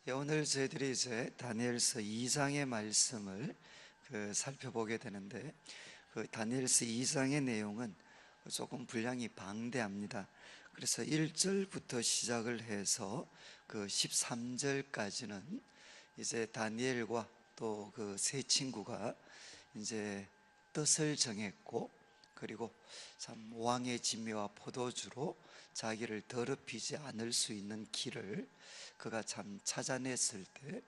오늘 저희들이 이제 다니엘서 2장의 말씀을 살펴보게 되는데, 다니엘서 2장의 내용은 조금 분량이 방대합니다. 그래서 1절부터 시작을 해서 13절까지는 이제 다니엘과 또 그 세 친구가 이제 뜻을 정했고, 그리고 참 왕의 진미와 포도주로 자기를 더럽히지 않을 수 있는 길을 그가 참 찾아냈을 때,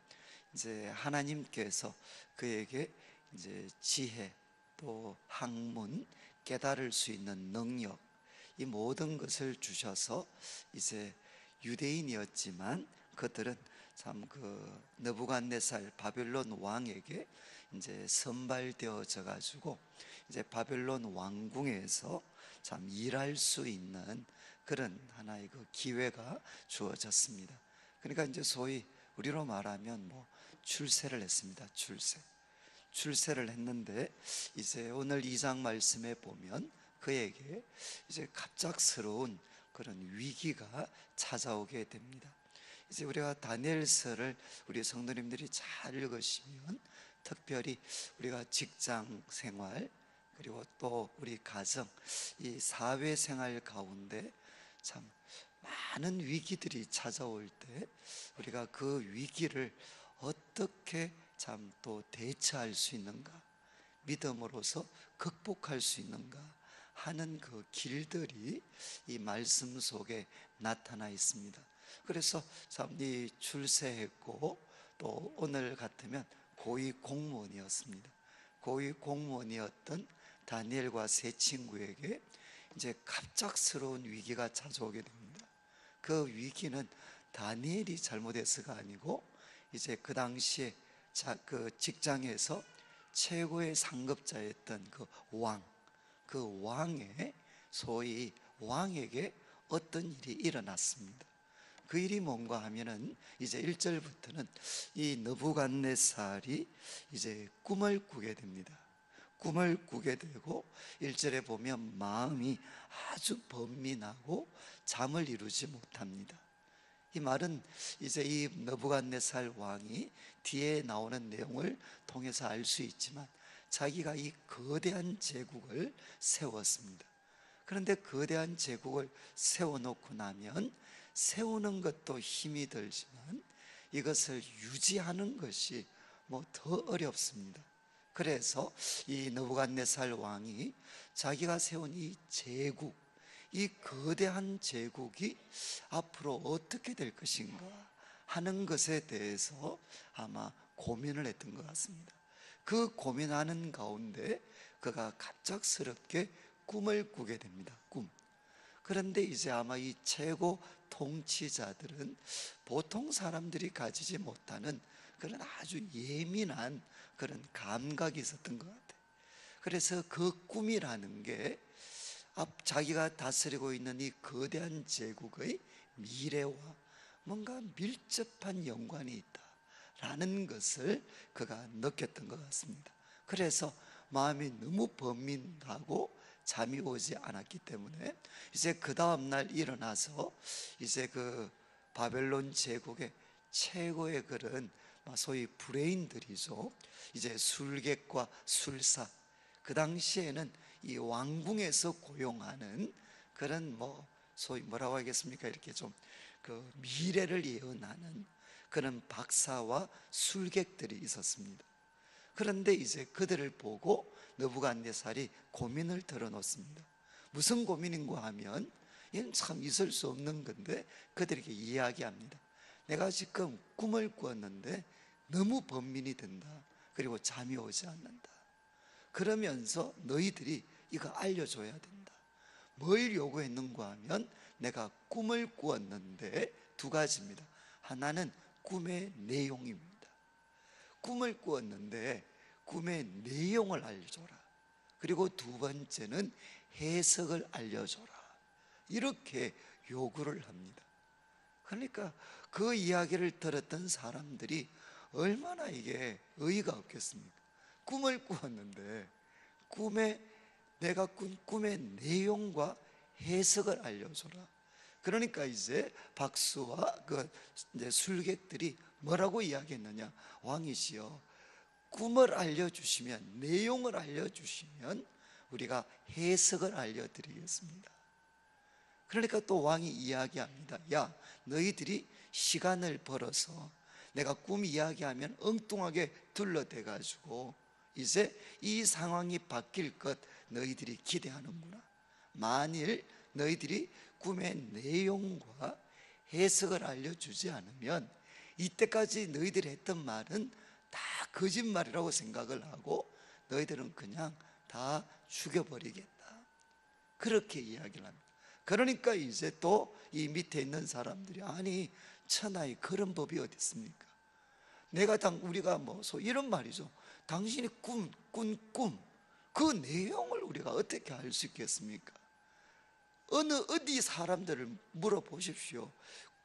이제 하나님께서 그에게 이제 지혜, 또 학문, 깨달을 수 있는 능력, 이 모든 것을 주셔서 이제 유대인이었지만 그들은 참 느부갓네살 바벨론 왕에게 이제 선발되어져 가지고 이제 바벨론 왕궁에서 참 일할 수 있는 그런 하나의 기회가 주어졌습니다. 그러니까 이제 소위 우리로 말하면 출세를 했습니다. 출세를 했는데, 이제 오늘 2장 말씀에 보면 그에게 이제 갑작스러운 그런 위기가 찾아오게 됩니다. 이제 우리가 다니엘서를 우리 성도님들이 잘 읽으시면, 특별히 우리가 직장 생활, 그리고 또 우리 가정, 이 사회생활 가운데 참 많은 위기들이 찾아올 때 우리가 그 위기를 어떻게 참 또 대처할 수 있는가, 믿음으로서 극복할 수 있는가 하는 그 길들이 이 말씀 속에 나타나 있습니다. 그래서 참 이 출세했고, 또 오늘 같으면 고위 공무원이었습니다. 고위 공무원이었던 다니엘과 세 친구에게 이제 갑작스러운 위기가 찾아오게 됩니다. 그 위기는 다니엘이 잘못해서가 아니고, 이제 그 당시에 그 직장에서 최고의 상급자였던 그 왕의 소위 왕에게 어떤 일이 일어났습니다. 그 일이 뭔가 하면은 이제 1절부터는 이 느부갓네살이 이제 꿈을 꾸게 됩니다. 꿈을 꾸게 되고, 1절에 보면 마음이 아주 번민하고 잠을 이루지 못합니다. 이 말은 이제 이 느부갓네살 왕이 뒤에 나오는 내용을 통해서 알 수 있지만, 자기가 이 거대한 제국을 세웠습니다. 그런데 거대한 제국을 세워놓고 나면 세우는 것도 힘이 들지만 이것을 유지하는 것이 더 어렵습니다. 그래서 이 느부갓네살 왕이 자기가 세운 이 제국, 이 거대한 제국이 앞으로 어떻게 될 것인가 하는 것에 대해서 아마 고민을 했던 것 같습니다. 그 고민하는 가운데 그가 갑작스럽게 꿈을 꾸게 됩니다. 그런데 이제 아마 이 최고 통치자들은 보통 사람들이 가지지 못하는 그런 아주 예민한 그런 감각이 있었던 것 같아요. 그래서 그 꿈이라는 게 자기가 다스리고 있는 이 거대한 제국의 미래와 뭔가 밀접한 연관이 있다라는 것을 그가 느꼈던 것 같습니다. 그래서 마음이 너무 번민하고 잠이 오지 않았기 때문에 이제 그 다음날 일어나서 이제 그 바벨론 제국의 최고의 그런 소위 브레인들이죠. 이제 술객과 술사, 그 당시에는 이 왕궁에서 고용하는 그런 소위 뭐라고 하겠습니까? 이렇게 좀 미래를 예언하는 그런 박사와 술객들이 있었습니다. 그런데 이제 그들을 보고 느부갓네살이 고민을 털어놓습니다. 무슨 고민인가 하면, 이건 참 있을 수 없는 건데 그들에게 이야기합니다. 내가 지금 꿈을 꾸었는데 너무 번민이 된다. 그리고 잠이 오지 않는다. 그러면서 너희들이 이거 알려줘야 된다. 뭘 요구했는가 하면, 내가 꿈을 꾸었는데 두 가지입니다. 하나는 꿈의 내용입니다. 꿈을 꾸었는데 꿈의 내용을 알려줘라. 그리고 두 번째는 해석을 알려줘라. 이렇게 요구를 합니다. 그러니까 그 이야기를 들었던 사람들이 얼마나 이게 어이가 없겠습니까? 꿈을 꾸었는데 내가 꾼 꿈의 내용과 해석을 알려줘라. 그러니까 이제 박수와 이제 술객들이 뭐라고 이야기했느냐? 왕이시여, 꿈을 알려주시면, 내용을 알려주시면 우리가 해석을 알려드리겠습니다. 그러니까 또 왕이 이야기합니다. 야, 너희들이 시간을 벌어서 내가 꿈 이야기하면 엉뚱하게 둘러대가지고 이제 이 상황이 바뀔 것 너희들이 기대하는구나. 만일 너희들이 꿈의 내용과 해석을 알려주지 않으면 이때까지 너희들이 했던 말은 다 거짓말이라고 생각을 하고 너희들은 그냥 다 죽여버리겠다. 그렇게 이야기를 합니다. 그러니까 이제 또 이 밑에 있는 사람들이 아니 천하에 그런 법이 어디 있습니까? 우리가 이런 말이죠. 당신이 꾼 꿈, 그 내용을 우리가 어떻게 알 수 있겠습니까? 어디 사람들을 물어보십시오.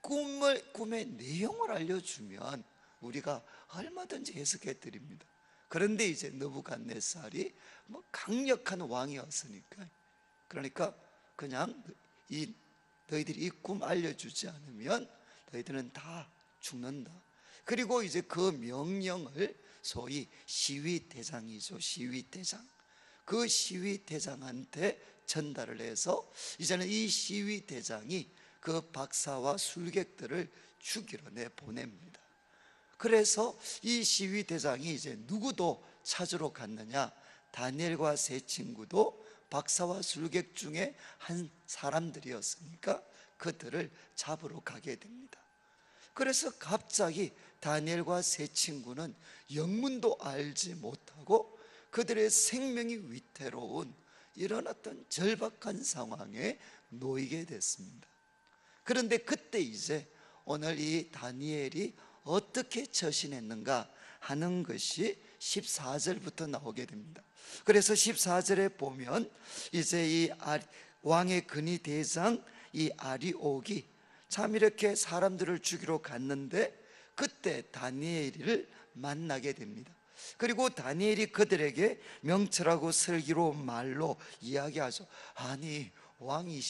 꿈의 내용을 알려주면 우리가 얼마든지 해석해 드립니다. 그런데 이제 느부갓네살이 강력한 왕이었으니까, 그러니까 그냥 너희들이 이 꿈 알려주지 않으면 너희들은 다 죽는다. 그리고 이제 그 명령을 소위 시위대장이죠. 시위대장. 그 시위대장한테 전달을 해서 이제는 이 시위대장이 그 박사와 술객들을 죽이러 내보냅니다. 그래서 이 시위대장이 이제 누구도 찾으러 갔느냐? 다니엘과 세 친구도 박사와 술객 중에 한 사람들이었으니까 그들을 잡으러 가게 됩니다. 그래서 갑자기 다니엘과 세 친구는 영문도 알지 못하고 그들의 생명이 위태로운 이런 어떤 절박한 상황에 놓이게 됐습니다. 그런데 그때 이제 오늘 이 다니엘이 어떻게 처신했는가 하는 것이 14절부터 나오게 됩니다. 그래서 14절에 보면 이제 이 왕의 근위 대장 이 아리옥이 참 이렇게 사람들을 죽이러 갔는데 그때 다니엘을 만나게 됩니다. 그리고 다니엘이 그들에게 명철하고 슬기로 말로 이야기하죠. 아니 왕이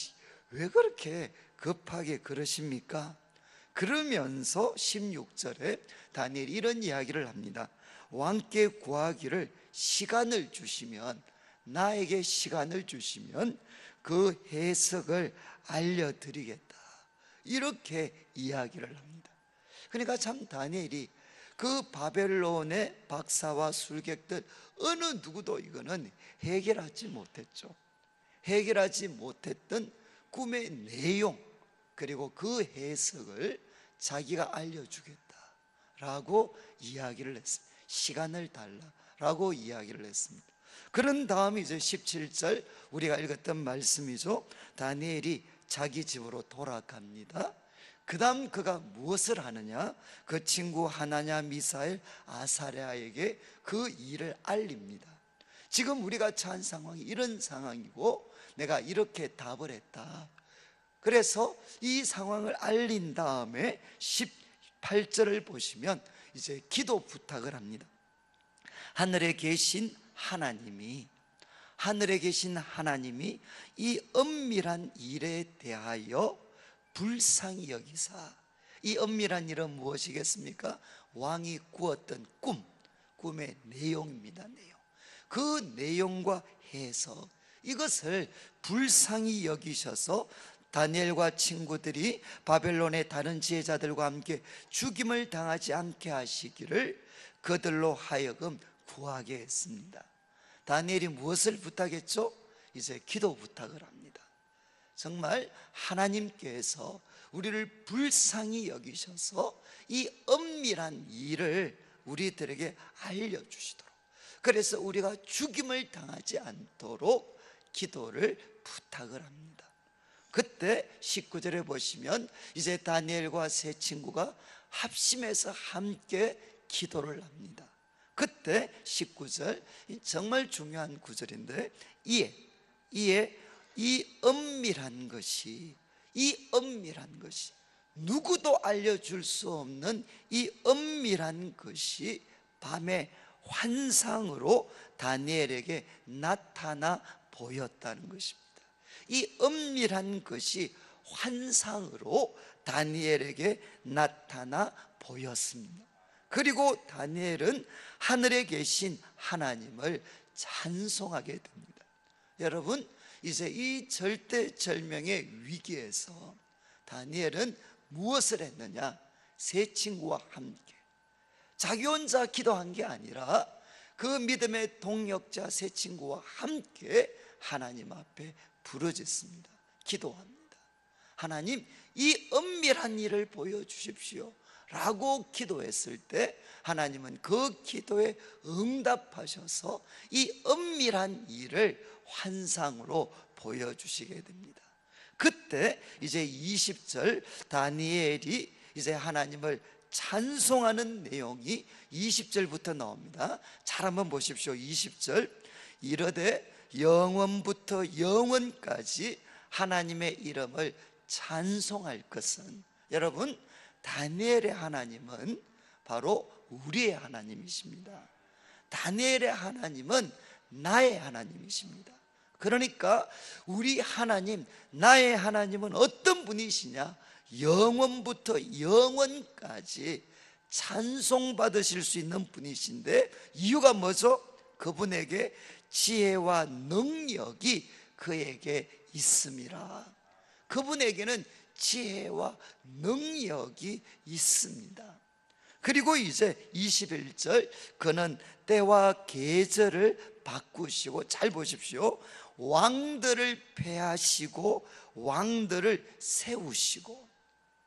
왜 그렇게 급하게 그러십니까? 그러면서 16절에 다니엘이 이런 이야기를 합니다. 왕께 구하기를 시간을 주시면, 나에게 시간을 주시면 그 해석을 알려드리겠다. 이렇게 이야기를 합니다. 그러니까 참 다니엘이 그 바벨론의 박사와 술객들 어느 누구도 이거는 해결하지 못했죠. 해결하지 못했던 꿈의 내용, 그리고 그 해석을 자기가 알려주겠다라고 이야기를 했습니다. 시간을 달라라고 이야기를 했습니다. 그런 다음에 이제 17절 우리가 읽었던 말씀이죠. 다니엘이 자기 집으로 돌아갑니다. 그 다음 그가 무엇을 하느냐? 그 친구 하나냐, 미사엘, 아사랴에게 그 일을 알립니다. 지금 우리가 처한 상황이 이런 상황이고 내가 이렇게 답을 했다. 그래서 이 상황을 알린 다음에 18절을 보시면 이제 기도 부탁을 합니다. 하늘에 계신 하나님이 이 엄밀한 일에 대하여 불쌍히 여기사, 이 엄밀한 일은 무엇이겠습니까? 왕이 꾸었던 꿈의 내용입니다. 내용. 그 내용과 해석, 이것을 불쌍히 여기셔서 다니엘과 친구들이 바벨론의 다른 지혜자들과 함께 죽임을 당하지 않게 하시기를 그들로 하여금 구하게 했습니다. 다니엘이 무엇을 부탁했죠? 이제 기도 부탁을 합니다. 정말 하나님께서 우리를 불쌍히 여기셔서 이 엄밀한 일을 우리들에게 알려주시도록, 그래서 우리가 죽임을 당하지 않도록 기도를 부탁을 합니다. 그때 19절에 보시면 이제 다니엘과 세 친구가 합심해서 함께 기도를 합니다. 그때 19절 정말 중요한 구절인데, 이에 이 엄밀한 것이 누구도 알려줄 수 없는 이 엄밀한 것이 밤에 환상으로 다니엘에게 나타나 보였다는 것입니다. 이 엄밀한 것이 환상으로 다니엘에게 나타나 보였습니다. 그리고 다니엘은 하늘에 계신 하나님을 찬송하게 됩니다. 여러분, 이제 이 절대절명의 위기에서 다니엘은 무엇을 했느냐? 세 친구와 함께 자기 혼자 기도한 게 아니라 그 믿음의 동역자 세 친구와 함께 하나님 앞에 부르짖습니다. 기도합니다. 하나님, 이 은밀한 일을 보여주십시오 라고 기도했을 때 하나님은 그 기도에 응답하셔서 이 은밀한 일을 환상으로 보여주시게 됩니다. 그때 이제 20절 다니엘이 이제 하나님을 찬송하는 내용이 20절부터 나옵니다. 잘 한번 보십시오. 20절, 이르되 영원부터 영원까지 하나님의 이름을 찬송할 것은, 여러분, 다니엘의 하나님은 바로 우리의 하나님이십니다. 다니엘의 하나님은 나의 하나님이십니다. 그러니까 우리 하나님, 나의 하나님은 어떤 분이시냐? 영원부터 영원까지 찬송받으실 수 있는 분이신데, 이유가 뭐죠? 그분에게 지혜와 능력이 그에게 있음이라. 그분에게는 지혜와 능력이 있습니다. 그리고 이제 21절, 그는 때와 계절을 바꾸시고, 잘 보십시오, 왕들을 폐하시고 왕들을 세우시고.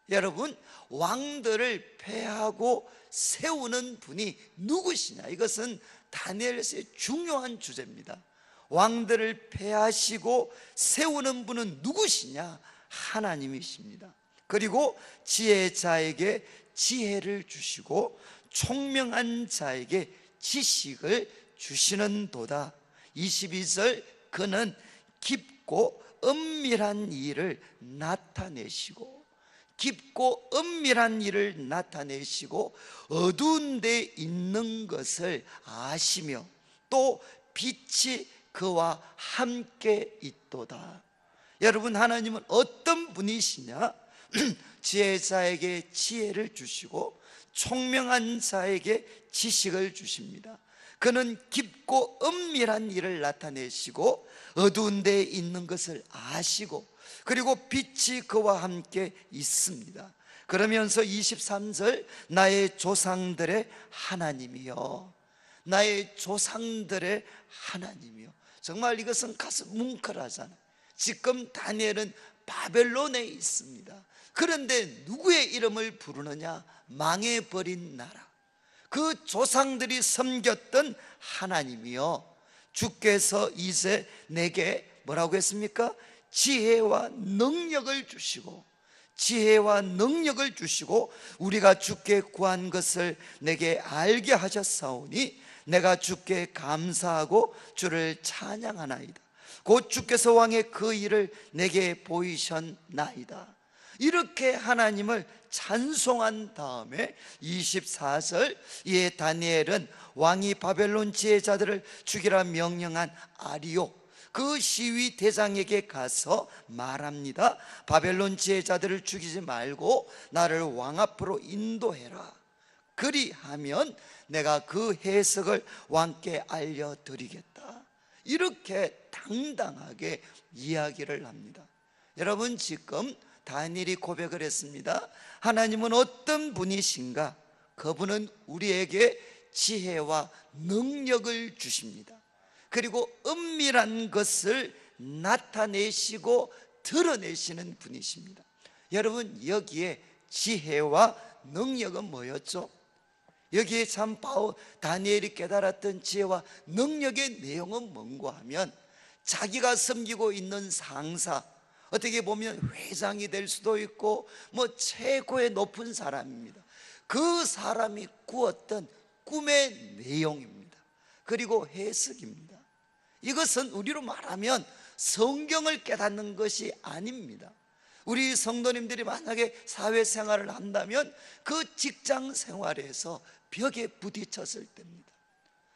여러분, 왕들을 폐하고 세우는 분이 누구시냐? 이것은 다니엘서의 중요한 주제입니다. 왕들을 폐하시고 세우는 분은 누구시냐? 하나님이십니다. 그리고 지혜자에게 지혜를 주시고 총명한 자에게 지식을 주시는 도다. 22절, 그는 깊고 은밀한 일을 나타내시고, 깊고 은밀한 일을 나타내시고 어두운 데 있는 것을 아시며 또 빛이 그와 함께 있도다. 여러분, 하나님은 어떤 분이시냐? 지혜자에게 지혜를 주시고 총명한 자에게 지식을 주십니다. 그는 깊고 은밀한 일을 나타내시고 어두운 데에 있는 것을 아시고, 그리고 빛이 그와 함께 있습니다. 그러면서 23절, 나의 조상들의 하나님이여, 나의 조상들의 하나님이여. 정말 이것은 가슴 뭉클하잖아요. 지금 다니엘은 바벨론에 있습니다. 그런데 누구의 이름을 부르느냐? 망해버린 나라, 그 조상들이 섬겼던 하나님이요, 주께서 이제 내게 뭐라고 했습니까? 지혜와 능력을 주시고, 지혜와 능력을 주시고 우리가 주께 구한 것을 내게 알게 하셨사오니 내가 주께 감사하고 주를 찬양하나이다. 곧 주께서 왕의 그 일을 내게 보이셨나이다. 이렇게 하나님을 찬송한 다음에 24절, 이에 다니엘은 왕이 바벨론 지혜자들을 죽이라 명령한 아리오, 그 시위 대장에게 가서 말합니다. 바벨론 지혜자들을 죽이지 말고 나를 왕 앞으로 인도해라. 그리하면 내가 그 해석을 왕께 알려드리겠다. 이렇게 당당하게 이야기를 합니다. 여러분, 지금 다니엘이 고백을 했습니다. 하나님은 어떤 분이신가? 그분은 우리에게 지혜와 능력을 주십니다. 그리고 은밀한 것을 나타내시고 드러내시는 분이십니다. 여러분, 여기에 지혜와 능력은 뭐였죠? 여기에 참 다니엘이 깨달았던 지혜와 능력의 내용은 뭔가 하면, 자기가 섬기고 있는 상사, 어떻게 보면 회장이 될 수도 있고 뭐 최고의 높은 사람입니다. 그 사람이 꾸었던 꿈의 내용입니다. 그리고 해석입니다. 이것은 우리로 말하면 성경을 깨닫는 것이 아닙니다. 우리 성도님들이 만약에 사회생활을 한다면 그 직장 생활에서 벽에 부딪혔을 때입니다.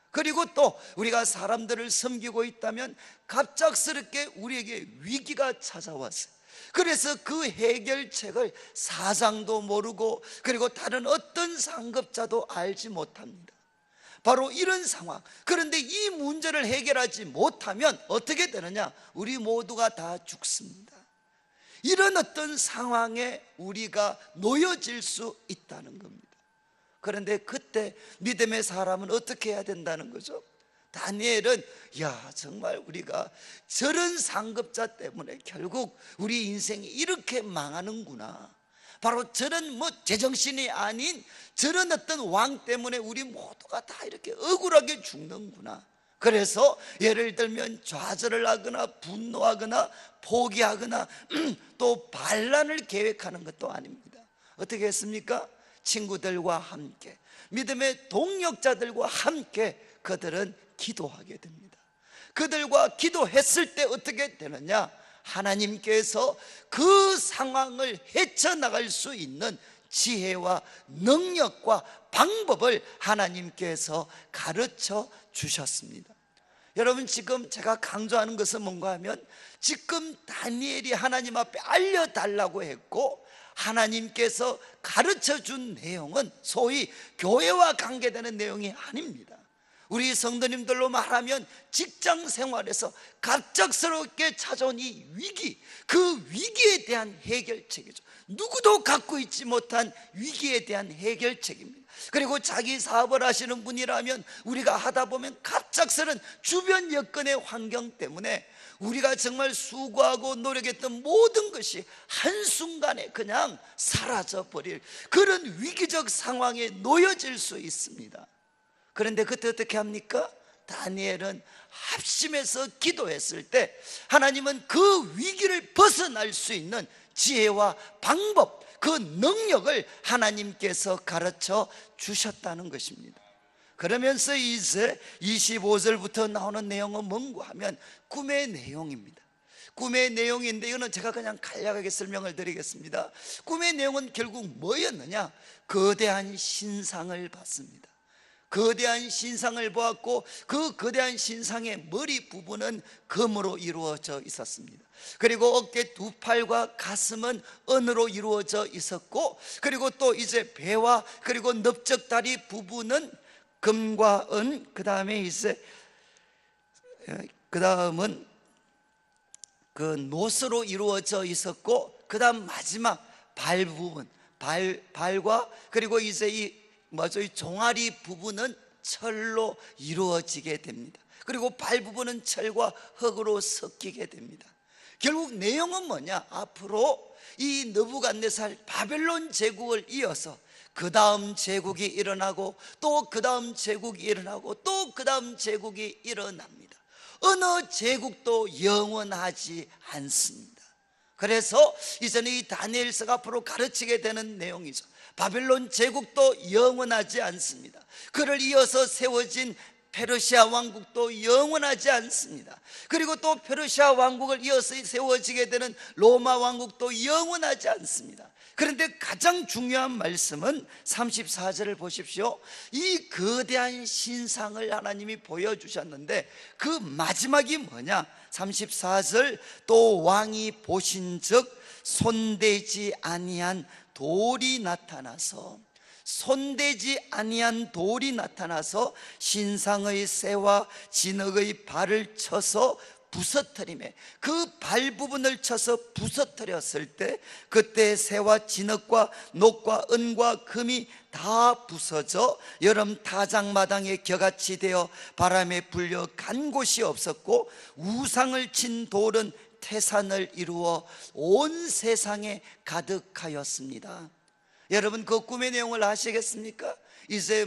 그리고 또 우리가 사람들을 섬기고 있다면 갑작스럽게 우리에게 위기가 찾아왔어요. 그래서 그 해결책을 사장도 모르고 그리고 다른 어떤 상급자도 알지 못합니다. 바로 이런 상황. 그런데 이 문제를 해결하지 못하면 어떻게 되느냐? 우리 모두가 다 죽습니다. 이런 어떤 상황에 우리가 놓여질 수 있다는 겁니다. 그런데 그때 믿음의 사람은 어떻게 해야 된다는 거죠? 다니엘은 정말 우리가 저런 상급자 때문에 결국 우리 인생이 이렇게 망하는구나, 바로 저런 제정신이 아닌 저런 어떤 왕 때문에 우리 모두가 다 이렇게 억울하게 죽는구나. 그래서 예를 들면 좌절을 하거나 분노하거나 포기하거나 또 반란을 계획하는 것도 아닙니다. 어떻게 했습니까? 친구들과 함께, 믿음의 동역자들과 함께 그들은 기도하게 됩니다. 그들과 기도했을 때 어떻게 되느냐? 하나님께서 그 상황을 헤쳐나갈 수 있는 지혜와 능력과 방법을 하나님께서 가르쳐 주셨습니다. 여러분, 지금 제가 강조하는 것은 뭔가 하면, 지금 다니엘이 하나님 앞에 알려달라고 했고 하나님께서 가르쳐 준 내용은 소위 교회와 관계되는 내용이 아닙니다. 우리 성도님들로 말하면 직장 생활에서 갑작스럽게 찾아온 이 위기, 그 위기에 대한 해결책이죠. 누구도 갖고 있지 못한 위기에 대한 해결책입니다. 그리고 자기 사업을 하시는 분이라면 우리가 하다 보면 갑작스런 주변 여건의 환경 때문에 우리가 정말 수고하고 노력했던 모든 것이 한순간에 그냥 사라져버릴 그런 위기적 상황에 놓여질 수 있습니다. 그런데 그때 어떻게 합니까? 다니엘은 합심해서 기도했을 때 하나님은 그 위기를 벗어날 수 있는 지혜와 방법, 그 능력을 하나님께서 가르쳐 주셨다는 것입니다. 그러면서 이제 25절부터 나오는 내용은 뭔가 하면 꿈의 내용입니다. 꿈의 내용인데 이거는 제가 그냥 간략하게 설명을 드리겠습니다. 꿈의 내용은 결국 뭐였느냐? 거대한 신상을 봤습니다. 거대한 신상을 보았고 그 거대한 신상의 머리 부분은 금으로 이루어져 있었습니다. 그리고 어깨 두 팔과 가슴은 은으로 이루어져 있었고, 그리고 또 이제 배와 그리고 넓적다리 부분은 금과 은, 그 다음에 이제 그 다음은 그 노스로 이루어져 있었고, 그 다음 마지막 발 부분, 발과 그리고 이제 이 종아리 부분은 철로 이루어지게 됩니다. 그리고 발 부분은 철과 흙으로 섞이게 됩니다. 결국 내용은 뭐냐? 앞으로 이 느부갓네살 바벨론 제국을 이어서 그 다음 제국이 일어나고 또 그 다음 제국이 일어나고 또 그 다음 제국이 일어납니다. 어느 제국도 영원하지 않습니다. 그래서 이제는 이 다니엘서가 앞으로 가르치게 되는 내용이죠. 바벨론 제국도 영원하지 않습니다. 그를 이어서 세워진 페르시아 왕국도 영원하지 않습니다. 그리고 또 페르시아 왕국을 이어서 세워지게 되는 로마 왕국도 영원하지 않습니다. 그런데 가장 중요한 말씀은 34절을 보십시오. 이 거대한 신상을 하나님이 보여주셨는데 그 마지막이 뭐냐? 34절, 또 왕이 보신즉 손대지 아니한 돌이 나타나서, 손대지 아니한 돌이 나타나서 신상의 새와 진흙의 발을 쳐서 부서뜨리매, 그 발 부분을 쳐서 부서뜨렸을 때 그때 새와 진흙과 녹과 은과 금이 다 부서져 여름 타작마당에 겨같이 되어 바람에 불려 간 곳이 없었고, 우상을 친 돌은 태산을 이루어 온 세상에 가득하였습니다. 여러분, 그 꿈의 내용을 아시겠습니까? 이제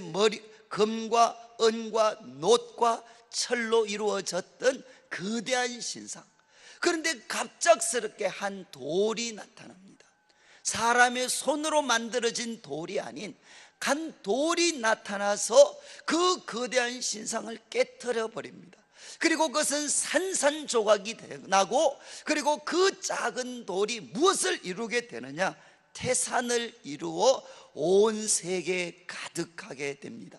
금과 은과 놋과 철로 이루어졌던 거대한 신상, 그런데 갑작스럽게 한 돌이 나타납니다. 사람의 손으로 만들어진 돌이 아닌 간 돌이 나타나서 그 거대한 신상을 깨트려 버립니다. 그리고 그것은 산산조각이 나고, 그리고 그 작은 돌이 무엇을 이루게 되느냐? 태산을 이루어 온 세계에 가득하게 됩니다.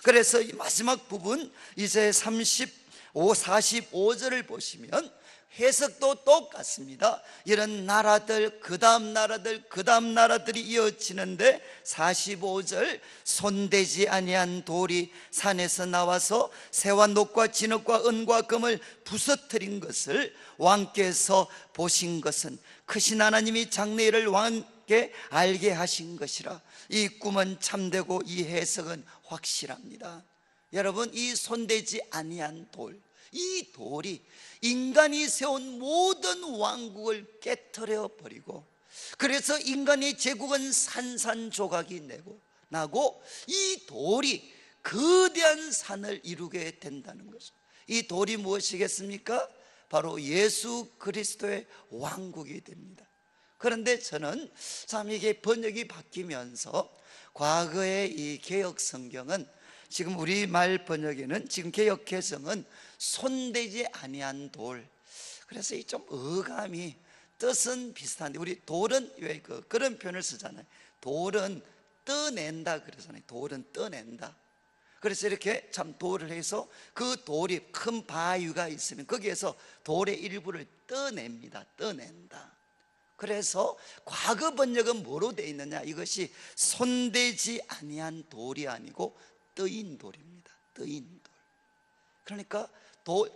그래서 이 마지막 부분 이제 45절을 보시면 해석도 똑같습니다. 이런 나라들, 그 다음 나라들, 그 다음 나라들이 이어지는데 45절, 손대지 아니한 돌이 산에서 나와서 새와 녹과 진흙과 은과 금을 부서뜨린 것을 왕께서 보신 것은 크신 하나님이 장래일을 왕께 알게 하신 것이라. 이 꿈은 참되고 이 해석은 확실합니다. 여러분, 이 손대지 아니한 돌, 이 돌이 인간이 세운 모든 왕국을 깨트려 버리고, 그래서 인간의 제국은 산산조각이 나고 이 돌이 거대한 산을 이루게 된다는 것입니다. 이 돌이 무엇이겠습니까? 바로 예수 그리스도의 왕국이 됩니다. 그런데 저는 참 이게 번역이 바뀌면서 과거의 이 개역 성경은, 지금 우리말 번역에는, 지금 개역 개성은 손대지 아니한 돌. 그래서 이 좀 어감이, 뜻은 비슷한데, 우리 돌은 왜 그런 표현을 쓰잖아요. 돌은 떠낸다 그러잖아요. 돌은 떠낸다. 그래서 이렇게 참 돌을 해서 그 돌이 큰 바위가 있으면 거기에서 돌의 일부를 떠냅니다. 떠낸다. 그래서 과거 번역은 뭐로 되어 있느냐? 이것이 손대지 아니한 돌이 아니고 떠인 돌입니다. 떠인 돌. 그러니까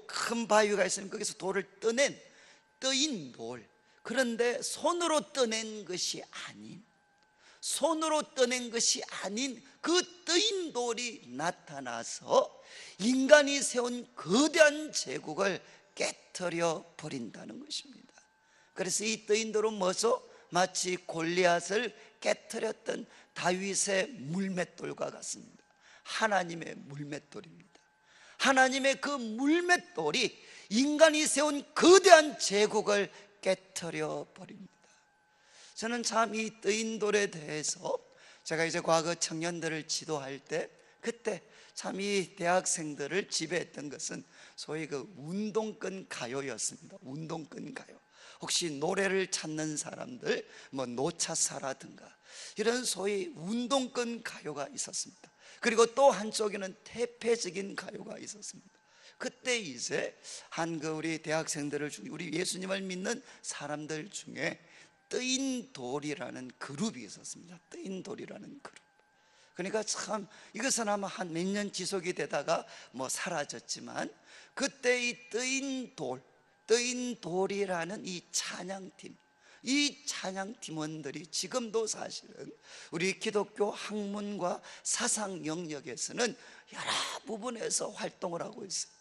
큰 바위가 있으면 거기서 돌을 떠낸 떠인 돌. 그런데 손으로 떠낸 것이 아닌, 손으로 떠낸 것이 아닌 그 떠인 돌이 나타나서 인간이 세운 거대한 제국을 깨트려 버린다는 것입니다. 그래서 이 떠인 돌은 뭐죠? 마치 골리앗을 깨트렸던 다윗의 물맷돌과 같습니다. 하나님의 물맷돌입니다. 하나님의 그 물맷돌이 인간이 세운 거대한 제국을 깨트려 버립니다. 저는 참 이 떠인 돌에 대해서, 제가 이제 과거 청년들을 지도할 때, 그때 참 이 대학생들을 지배했던 것은 소위 그 운동권 가요였습니다. 운동권 가요. 혹시 노래를 찾는 사람들, 뭐 노차사라든가 이런 소위 운동권 가요가 있었습니다. 그리고 또 한쪽에는 태폐적인 가요가 있었습니다. 그때 이제 우리 대학생들을 중에, 우리 예수님을 믿는 사람들 중에 떠인 돌이라는 그룹이 있었습니다. 떠인 돌이라는 그룹. 그러니까 참 이것은 아마 한 몇 년 지속이 되다가 뭐 사라졌지만, 그때 이 떠인 돌이라는 이 찬양팀, 이 찬양팀원들이 지금도 사실은 우리 기독교 학문과 사상 영역에서는 여러 부분에서 활동을 하고 있어요.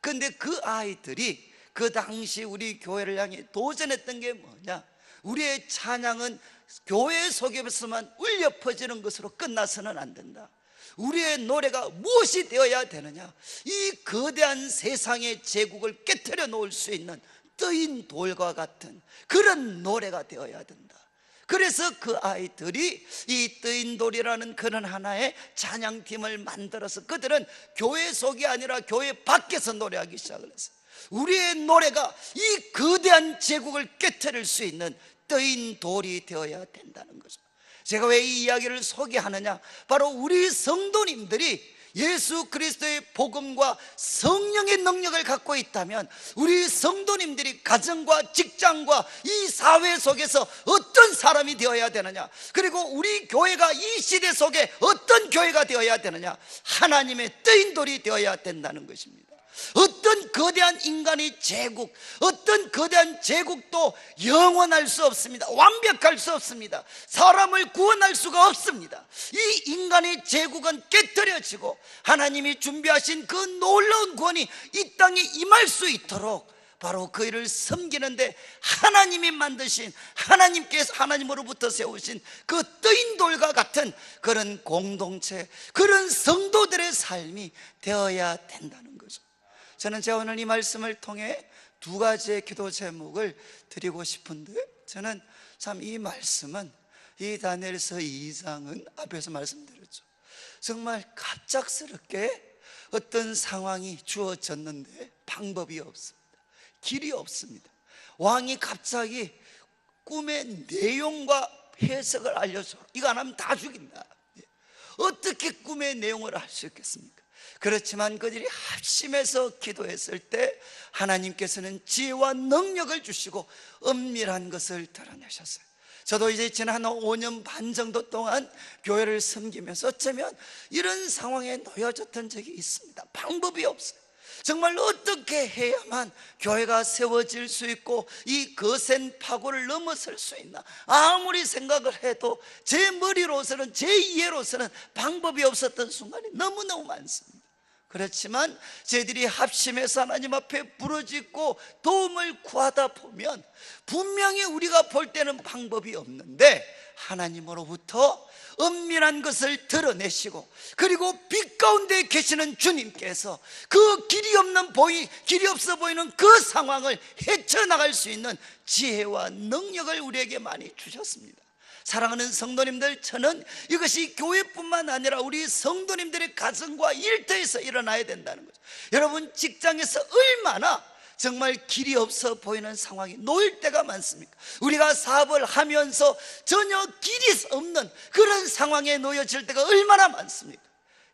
그런데 그 아이들이 그 당시 우리 교회를 향해 도전했던 게 뭐냐? 우리의 찬양은 교회 속에서만 울려 퍼지는 것으로 끝나서는 안 된다. 우리의 노래가 무엇이 되어야 되느냐? 이 거대한 세상의 제국을 깨트려 놓을 수 있는 떠인 돌과 같은 그런 노래가 되어야 된다. 그래서 그 아이들이 이 떠인 돌이라는 그런 하나의 찬양팀을 만들어서 그들은 교회 속이 아니라 교회 밖에서 노래하기 시작을 했어요. 우리의 노래가 이 거대한 제국을 깨트릴 수 있는 떠인 돌이 되어야 된다는 거죠. 제가 왜 이 이야기를 소개하느냐? 바로 우리 성도님들이 예수 그리스도의 복음과 성령의 능력을 갖고 있다면, 우리 성도님들이 가정과 직장과 이 사회 속에서 어떤 사람이 되어야 되느냐, 그리고 우리 교회가 이 시대 속에 어떤 교회가 되어야 되느냐, 하나님의 떠인 돌이 되어야 된다는 것입니다. 어떤 거대한 인간의 제국, 어떤 거대한 제국도 영원할 수 없습니다. 완벽할 수 없습니다. 사람을 구원할 수가 없습니다. 이 인간의 제국은 깨트려지고 하나님이 준비하신 그 놀라운 구원이 이 땅에 임할 수 있도록 바로 그 일을 섬기는데 하나님이 만드신, 하나님으로부터 세우신 그 떠인 돌과 같은 그런 공동체, 그런 성도들의 삶이 되어야 된다는 거죠. 저는 제가 오늘 이 말씀을 통해 두 가지의 기도 제목을 드리고 싶은데, 저는 참 이 말씀은, 이 다니엘서 2장은 앞에서 말씀드렸죠. 정말 갑작스럽게 어떤 상황이 주어졌는데 방법이 없습니다. 길이 없습니다. 왕이 갑자기 꿈의 내용과 해석을 알려줘. 이거 안 하면 다 죽인다. 어떻게 꿈의 내용을 알 수 있겠습니까? 그렇지만 그들이 합심해서 기도했을 때 하나님께서는 지혜와 능력을 주시고 은밀한 것을 드러내셨어요. 저도 이제 지난 5년 반 정도 동안 교회를 섬기면서 어쩌면 이런 상황에 놓여졌던 적이 있습니다. 방법이 없어요. 정말 어떻게 해야만 교회가 세워질 수 있고 이 거센 파고를 넘어설 수 있나, 아무리 생각을 해도 제 머리로서는, 제 이해로서는 방법이 없었던 순간이 너무너무 많습니다. 그렇지만 저희들이 합심해서 하나님 앞에 부르짖고 도움을 구하다 보면 분명히 우리가 볼 때는 방법이 없는데 하나님으로부터 은밀한 것을 드러내시고, 그리고 빛 가운데 계시는 주님께서 그 길이 없어 보이는 그 상황을 헤쳐나갈 수 있는 지혜와 능력을 우리에게 많이 주셨습니다. 사랑하는 성도님들, 저는 이것이 교회뿐만 아니라 우리 성도님들의 가정과 일터에서 일어나야 된다는 거죠. 여러분, 직장에서 얼마나 정말 길이 없어 보이는 상황이 놓일 때가 많습니까? 우리가 사업을 하면서 전혀 길이 없는 그런 상황에 놓여질 때가 얼마나 많습니까?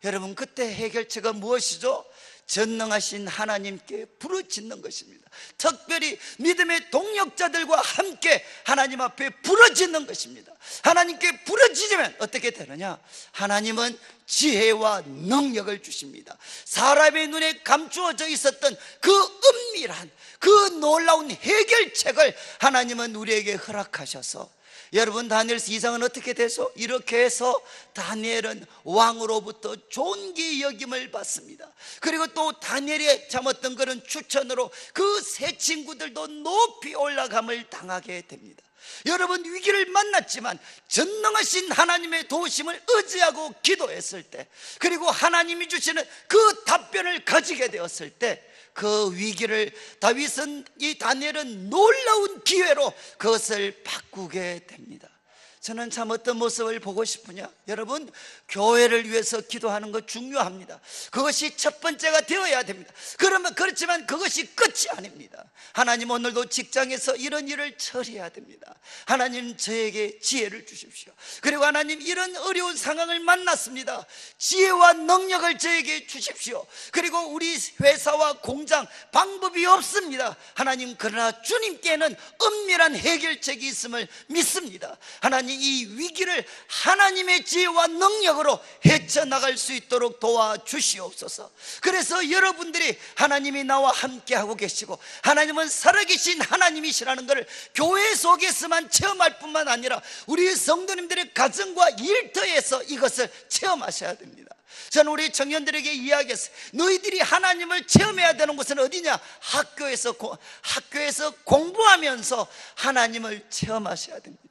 여러분, 그때 해결책은 무엇이죠? 전능하신 하나님께 부르짖는 것입니다. 특별히 믿음의 동역자들과 함께 하나님 앞에 부르짖는 것입니다. 하나님께 부르짖으면 어떻게 되느냐? 하나님은 지혜와 능력을 주십니다. 사람의 눈에 감추어져 있었던 그 은밀한, 그 놀라운 해결책을 하나님은 우리에게 허락하셔서, 여러분, 다니엘서 2장은 어떻게 돼서? 이렇게 해서 다니엘은 왕으로부터 존귀 여김을 받습니다. 그리고 또 다니엘이 참았던 그런 추천으로 그 세 친구들도 높이 올라감을 당하게 됩니다. 여러분, 위기를 만났지만 전능하신 하나님의 도우심을 의지하고 기도했을 때, 그리고 하나님이 주시는 그 답변을 가지게 되었을 때, 그 위기를 이 다니엘은 놀라운 기회로 그것을 바꾸게 됩니다. 저는 참 어떤 모습을 보고 싶으냐? 여러분, 교회를 위해서 기도하는 것 중요합니다. 그것이 첫 번째가 되어야 됩니다. 그렇지만 그것이 끝이 아닙니다. 하나님, 오늘도 직장에서 이런 일을 처리해야 됩니다. 하나님, 저에게 지혜를 주십시오. 그리고 하나님, 이런 어려운 상황을 만났습니다. 지혜와 능력을 저에게 주십시오. 그리고 우리 회사와 공장 방법이 없습니다. 하나님, 그러나 주님께는 은밀한 해결책이 있음을 믿습니다. 하나님, 이 위기를 하나님의 지혜와 능력으로 헤쳐나갈 수 있도록 도와주시옵소서. 그래서 여러분들이 하나님이 나와 함께하고 계시고 하나님은 살아계신 하나님이시라는 것을 교회 속에서만 체험할 뿐만 아니라 우리 성도님들의 가정과 일터에서 이것을 체험하셔야 됩니다. 저는 우리 청년들에게 이야기했어요. 너희들이 하나님을 체험해야 되는 곳은 어디냐? 학교에서 공부하면서 하나님을 체험하셔야 됩니다.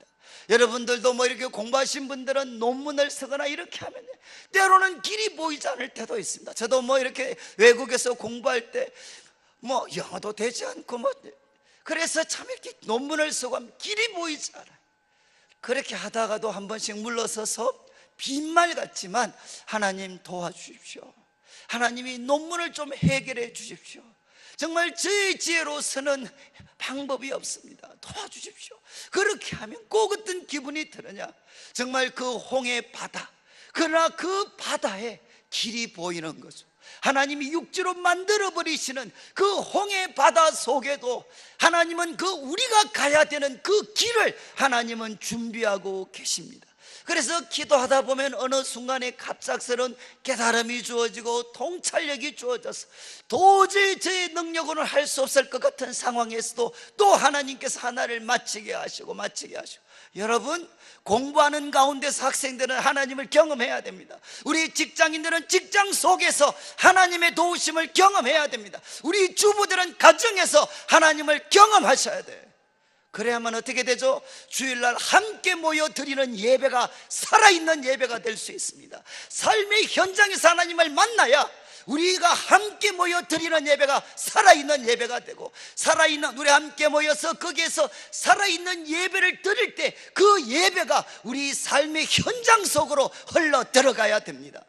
여러분들도 뭐 이렇게 공부하신 분들은 논문을 쓰거나 이렇게 하면 때로는 길이 보이지 않을 때도 있습니다. 저도 뭐 이렇게 외국에서 공부할 때 뭐 영어도 되지 않고 그래서 참 이렇게 논문을 쓰고 하면 길이 보이지 않아요. 그렇게 하다가도 한 번씩 물러서서 빈말 같지만 하나님 도와주십시오. 하나님이 논문을 좀 해결해 주십시오. 정말 저의 지혜로서는 방법이 없습니다. 도와주십시오. 그렇게 하면 꼭 어떤 기분이 드느냐? 정말 그 홍해 바다, 그러나 그 바다에 길이 보이는 거죠. 하나님이 육지로 만들어버리시는 그 홍해 바다 속에도 하나님은 우리가 가야 되는 그 길을 하나님은 준비하고 계십니다. 그래서 기도하다 보면 어느 순간에 갑작스러운 깨달음이 주어지고 통찰력이 주어져서 도저히 제 능력으로는 할 수 없을 것 같은 상황에서도 또 하나님께서 하나를 마치게 하시고 여러분, 공부하는 가운데서 학생들은 하나님을 경험해야 됩니다. 우리 직장인들은 직장 속에서 하나님의 도우심을 경험해야 됩니다. 우리 주부들은 가정에서 하나님을 경험하셔야 돼요. 그래야만 어떻게 되죠? 주일날 함께 모여 드리는 예배가 살아있는 예배가 될 수 있습니다. 삶의 현장에서 하나님을 만나야 우리가 함께 모여 드리는 예배가 살아있는 예배가 되고, 우리 함께 모여서 거기에서 살아있는 예배를 드릴 때 그 예배가 우리 삶의 현장 속으로 흘러 들어가야 됩니다.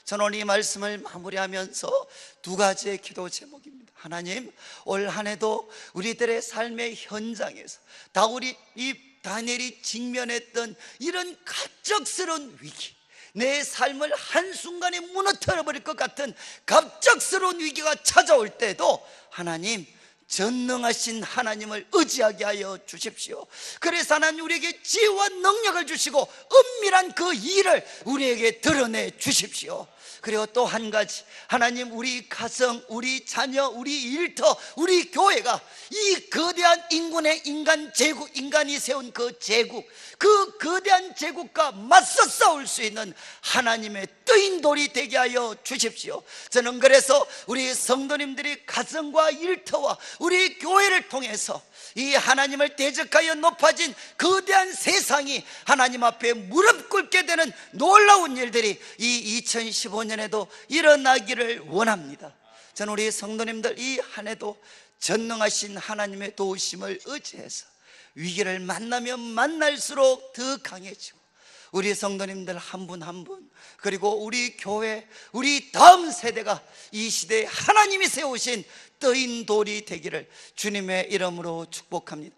저는 오늘 이 말씀을 마무리하면서 두 가지의 기도 제목입니다. 하나님, 올 한 해도 우리들의 삶의 현장에서 이 다니엘이 직면했던 이런 갑작스러운 위기, 내 삶을 한순간에 무너뜨려 버릴 것 같은 갑작스러운 위기가 찾아올 때도 하나님, 전능하신 하나님을 의지하게 하여 주십시오. 그래서 하나님 우리에게 지혜와 능력을 주시고 은밀한 그 일을 우리에게 드러내 주십시오. 그리고 또 한 가지, 하나님, 우리 가정, 우리 자녀, 우리 일터, 우리 교회가 이 거대한 인군의 인간이 세운 그 제국, 그 거대한 제국과 맞서 싸울 수 있는 하나님의 뜨인 돌이 되게 하여 주십시오. 저는 그래서 우리 성도님들이 가정과 일터와 우리 교회를 통해서 이 하나님을 대적하여 높아진 거대한 세상이 하나님 앞에 무릎 꿇게 되는 놀라운 일들이 이 2015년에도 일어나기를 원합니다. 저는 우리 성도님들 이 한 해도 전능하신 하나님의 도우심을 의지해서 위기를 만나면 만날수록 더 강해지고, 우리 성도님들 한 분 한 분, 그리고 우리 교회, 우리 다음 세대가 이 시대에 하나님이 세우신 뜨인 돌이 되기를 주님의 이름으로 축복합니다.